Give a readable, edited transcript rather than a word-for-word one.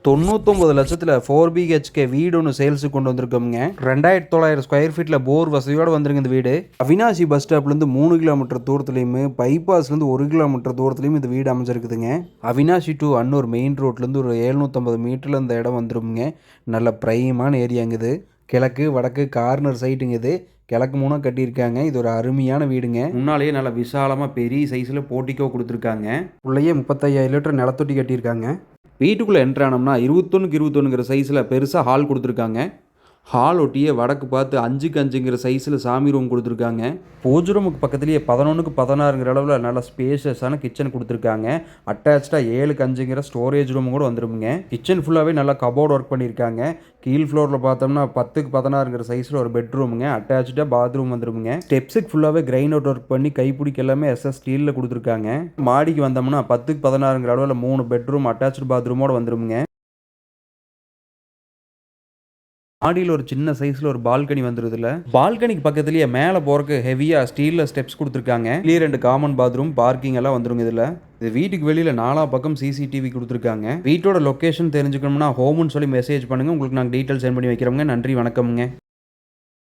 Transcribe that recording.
99 லட்சத்தில் 4 பிஹெச்கே வீடு ஒன்று சேல்ஸுக்கு கொண்டு வந்திருக்கோங்க. 2900 ஸ்கொயர் ஃபீட்டில் போர் வசதியோடு வந்துருங்க. இந்த வீடு அவினாசி பஸ் ஸ்டாப்லேருந்து 3 கிலோமீட்டர் தூரத்துலையுமே, பைபாஸ்லேருந்து 1 கிலோமீட்டர் தூரத்துலையும் இந்த வீடு அமைஞ்சிருக்குதுங்க. அவினாசி டு அன்னூர் மெயின் ரோட்லேருந்து ஒரு 750 மீட்டரில் இந்த இடம் வந்துருங்க. நல்ல ப்ரைமான ஏரியாங்குது. கிழக்கு வடக்கு கார்னர் சைட்டுங்க. இது கிழக்கு மூணாக கட்டியிருக்காங்க. இது ஒரு அருமையான வீடுங்க. முன்னாலேயே நல்ல விசாலமாக பெரிய சைஸில் போர்ட்டிக்கோ கொடுத்துருக்காங்க. உள்ளேயே 35,000 லிட்டர் நிலத்தொட்டி கட்டியிருக்காங்க. வீட்டுக்குள்ளே என்ட்ரானோம்னா 21க்கு 21ங்கிற சைஸில் பெருசாக ஹால் கொடுத்துருக்காங்க. ஹால் ஒட்டியே வடக்கு பார்த்து 5க்கு 5ங்கிற சைஸில் சாமி ரூம் கொடுத்துருக்காங்க. பூஜை ரூமுக்கு பக்கத்துலேயே 11க்கு 16ங்கிற அளவில் நல்ல ஸ்பேஷஸான கிச்சன் கொடுத்துருக்காங்க. அட்டாச்சாக 7க்கு 5ங்கிற ஸ்டோரேஜ் ரூம் கூட வந்துருமுங்க. கிச்சன் ஃபுல்லாகவே நல்லா கபோர்டு ஒர்க் பண்ணியிருக்காங்க. கீழ் ஃப்ளோரில் பார்த்தோம்னா 10க்கு 16ங்கிற சைஸில் ஒரு பெட்ரூமுங்க. அட்டாச்சாக பாத்ரூம் வந்துருமுங்க. ஸ்டெப்ஸுக்கு ஃபுல்லாகவே கிரைண்ட் அவுட் ஒர்க் பண்ணி கைப்பிடிக்க எல்லாமே எஸ்எஸ் ஸ்டீலில் கொடுத்துருக்காங்க. மாடிக்கு வந்தோம்னா 10க்கு 16ங்கிற அளவில் 3 பெட்ரூம் அட்டாச்சு பாத்ரூமோடு வந்துருமுங்க. மாடியில் ஒரு சின்ன சைஸில் ஒரு பால்கனி வந்துருதுல. பால்கனிக்கு பக்கத்துலேயே மேலே போகிறக்கு ஹெவியாக ஸ்டீலில் ஸ்டெப்ஸ் கொடுத்துருக்காங்க. இதுலேயே 2 காமன் பாத்ரூம் பார்க்கிங் எல்லாம் வந்துருங்க. இதில் இது வீட்டுக்கு வெளியில் 4 பக்கம் சிசிடிவி கொடுத்துருக்காங்க. வீட்டோட லொக்கேஷன் தெரிஞ்சுக்கணும்னா ஹோம்னு சொல்லி மெசேஜ் பண்ணுங்கள். உங்களுக்கு நாங்கள் டீட்டெயில் சென்ட் பண்ணி வைக்கிறோங்க. நன்றி, வணக்கம்ங்க.